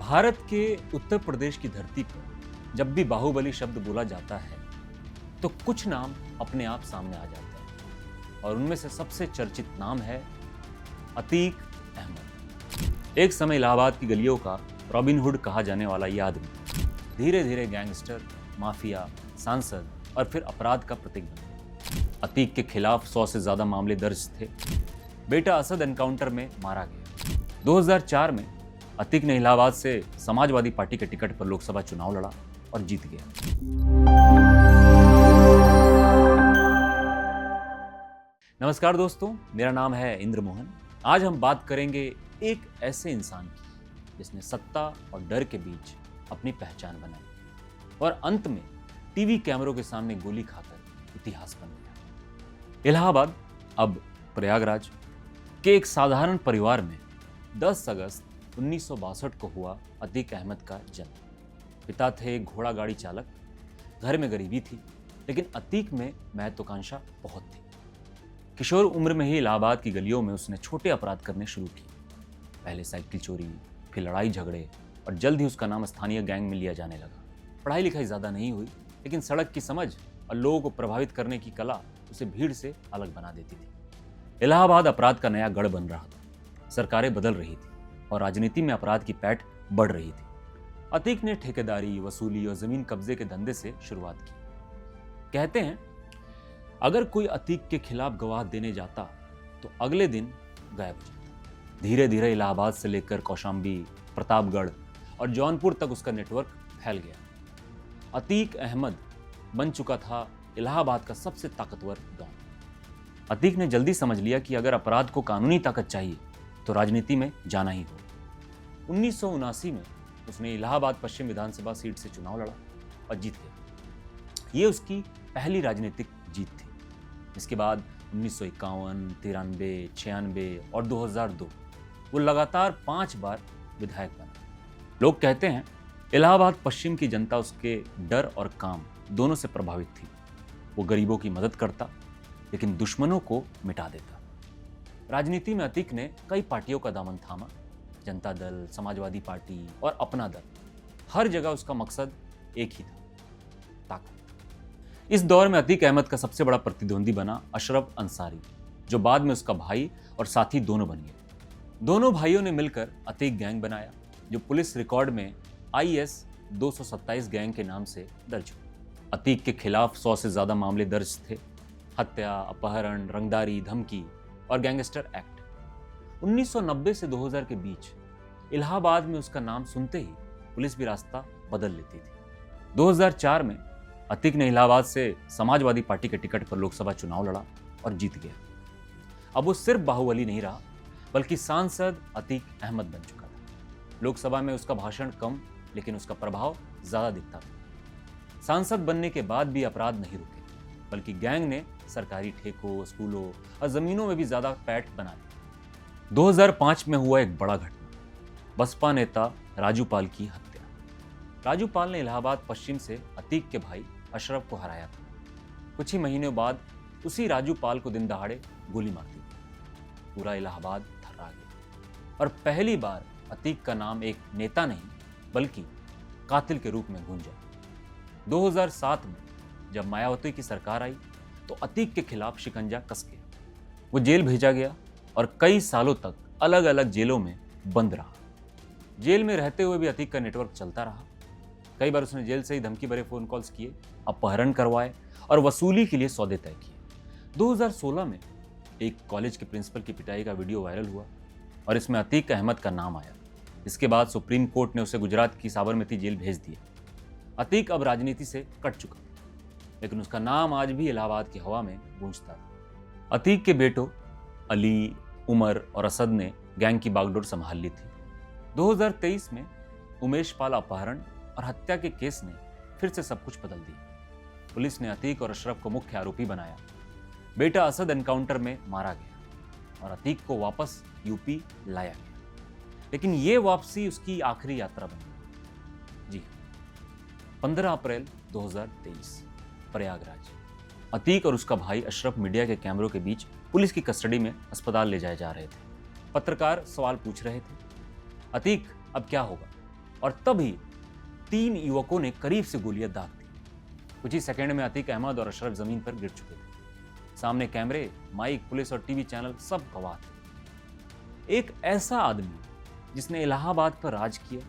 भारत के उत्तर प्रदेश की धरती पर जब भी बाहुबली शब्द बोला जाता है तो कुछ नाम अपने आप सामने आ जाते हैं और उनमें से सबसे चर्चित नाम है अतीक अहमद। एक समय इलाहाबाद की गलियों का रॉबिन हुड कहा जाने वाला यह आदमी धीरे धीरे गैंगस्टर, माफिया, सांसद और फिर अपराध का प्रतीक बन गया। अतीक के खिलाफ 100 से ज्यादा मामले दर्ज थे। बेटा असद एनकाउंटर में मारा गया। 2004 में अतीक ने इलाहाबाद से समाजवादी पार्टी के टिकट पर लोकसभा चुनाव लड़ा और जीत गया। नमस्कार दोस्तों, मेरा नाम है इंद्र मोहन। आज हम बात करेंगे एक ऐसे इंसान की जिसने सत्ता और डर के बीच अपनी पहचान बनाई और अंत में टीवी कैमरों के सामने गोली खाकर इतिहास बन गया। इलाहाबाद, अब प्रयागराज के एक साधारण परिवार में 10 अगस्त 1962 को हुआ अतीक अहमद का जन्म। पिता थे घोड़ा गाड़ी चालक। घर में गरीबी थी, लेकिन अतीक में महत्वाकांक्षा बहुत थी। किशोर उम्र में ही इलाहाबाद की गलियों में उसने छोटे अपराध करने शुरू किए। पहले साइकिल चोरी, फिर लड़ाई झगड़े और जल्द ही उसका नाम स्थानीय गैंग में लिया जाने लगा। पढ़ाई लिखाई ज़्यादा नहीं हुई, लेकिन सड़क की समझ और लोगों को प्रभावित करने की कला उसे भीड़ से अलग बना देती थी। इलाहाबाद अपराध का नया गढ़ बन रहा था। सरकारें बदल रही थी और राजनीति में अपराध की पैठ बढ़ रही थी। अतीक ने ठेकेदारी, वसूली और जमीन कब्जे के धंधे से शुरुआत की। कहते हैं, अगर कोई अतीक के खिलाफ गवाह देने जाता तो अगले दिन गायब हो जाता। धीरे धीरे इलाहाबाद से लेकर कौशाम्बी, प्रतापगढ़ और जौनपुर तक उसका नेटवर्क फैल गया। अतीक अहमद बन चुका था इलाहाबाद का सबसे ताकतवर डॉन। अतीक ने जल्दी समझ लिया कि अगर अपराध को कानूनी ताकत चाहिए तो राजनीति में जाना ही हो। 1979 में उसने इलाहाबाद पश्चिम विधानसभा सीट से चुनाव लड़ा और जीत गया। ये उसकी पहली राजनीतिक जीत थी। इसके बाद 1951, 93, 96 और 2002 वो लगातार 5 बार विधायक बना। लोग कहते हैं, इलाहाबाद पश्चिम की जनता उसके डर और काम दोनों से प्रभावित थी। वो गरीबों की मदद करता, लेकिन दुश्मनों को मिटा देता। राजनीति में अतीक ने कई पार्टियों का दामन थामा। जनता दल, समाजवादी पार्टी और अपना दल। हर जगह उसका मकसद एक ही था, ताकत। इस दौर में अतीक अहमद का सबसे बड़ा प्रतिद्वंदी बना अशरफ अंसारी, जो बाद में उसका भाई और साथी दोनों बन गए। दोनों भाइयों ने मिलकर अतीक गैंग बनाया, जो पुलिस रिकॉर्ड में IS 227 गैंग के नाम से दर्ज हुआ। अतीक के खिलाफ 100 से ज्यादा मामले दर्ज थे। हत्या, अपहरण, रंगदारी, धमकी और गैंगस्टर एक्ट। 1990 से 2000 के बीच इलाहाबाद में उसका नाम सुनते ही पुलिस भी रास्ता बदल लेती थी। 2004 में अतीक ने इलाहाबाद से समाजवादी पार्टी के टिकट पर लोकसभा चुनाव लड़ा और जीत गया। अब वो सिर्फ बाहुबली नहीं रहा, बल्कि सांसद अतीक अहमद बन चुका था। लोकसभा में उसका भाषण कम, लेकिन उसका प्रभाव ज्यादा दिखता था। सांसद बनने के बाद भी अपराध नहीं रुके, बल्कि गैंग ने सरकारी ठेकों, स्कूलों और जमीनों में भी ज्यादा पैठ बना ली। 2005 में हुआ एक बड़ा घटना, बसपा नेता राजू पाल की हत्या। राजू पाल ने इलाहाबाद पश्चिम से अतीक के भाई अशरफ को हराया था। कुछ ही महीनों बाद उसी राजू पाल को दिन दहाड़े गोली मार दी। पूरा इलाहाबाद थर्रा गया और पहली बार अतीक का नाम एक नेता नहीं, बल्कि कातिल के रूप में गूंजा। 2007 में जब मायावती की सरकार आई तो अतीक के खिलाफ शिकंजा कस गया। वो जेल भेजा गया और कई सालों तक अलग अलग जेलों में बंद रहा। जेल में रहते हुए भी अतीक का नेटवर्क चलता रहा। कई बार उसने जेल से ही धमकी भरे फोन कॉल्स किए, अपहरण करवाए और वसूली के लिए सौदे तय किए। 2016 में एक कॉलेज के प्रिंसिपल की पिटाई का वीडियो वायरल हुआ और इसमें अतीक अहमद का नाम आया। इसके बाद सुप्रीम कोर्ट ने उसे गुजरात की साबरमती जेल भेज दिया। अतीक अब राजनीति से कट चुका, लेकिन उसका नाम आज भी इलाहाबाद की हवा में गूंजता था। अतीक के बेटों अली, उमर और असद ने गैंग की बागडोर संभाल ली थी। 2023 में उमेश पाल अपहरण और हत्या के केस ने फिर से सब कुछ बदल दिया। पुलिस ने अतीक और अशरफ को मुख्य आरोपी बनाया। बेटा असद एनकाउंटर में मारा गया और अतीक को वापस यूपी लाया गया। लेकिन ये वापसी उसकी आखिरी यात्रा बन गई। जी, 15 अप्रैल 2023, प्रयागराज। अतीक और उसका भाई अशरफ मीडिया के कैमरों के बीच पुलिस की कस्टडी में अस्पताल ले जाए जा रहे थे। पत्रकार सवाल पूछ रहे थे, अतीक अब क्या होगा? और तभी 3 युवकों ने करीब से गोलियां दाग दी। कुछ ही सेकंड में अतीक अहमद और अशरफ जमीन पर गिर चुके थे। सामने कैमरे, माइक, पुलिस और टीवी चैनल सब गवाह थे। एक ऐसा आदमी जिसने इलाहाबाद पर राज किया,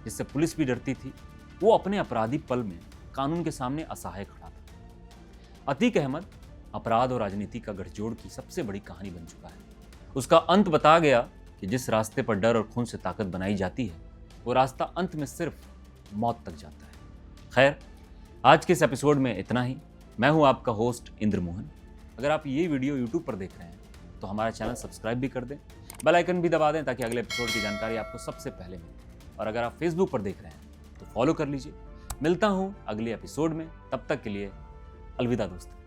जिससे पुलिस भी डरती थी, वो अपने अपराधी पल में कानून के सामने असहाय खड़ा था। अतीक अहमद अपराध और राजनीति का गठजोड़ की सबसे बड़ी कहानी बन चुका है। उसका अंत बता गया कि जिस रास्ते पर डर और खून से ताकत बनाई जाती है, वो रास्ता अंत में सिर्फ मौत तक जाता है। खैर, आज के इस एपिसोड में इतना ही। मैं हूं आपका होस्ट इंद्र मोहन। अगर आप ये वीडियो यूट्यूब पर देख रहे हैं तो हमारा चैनल सब्सक्राइब भी कर दें, बेल आइकन भी दबा दें ताकि अगले एपिसोड की जानकारी आपको सबसे पहले मिले। और अगर आप फेसबुक पर देख रहे हैं तो फॉलो कर लीजिए। मिलता हूं अगले एपिसोड में, तब तक के लिए अलविदा दोस्तों।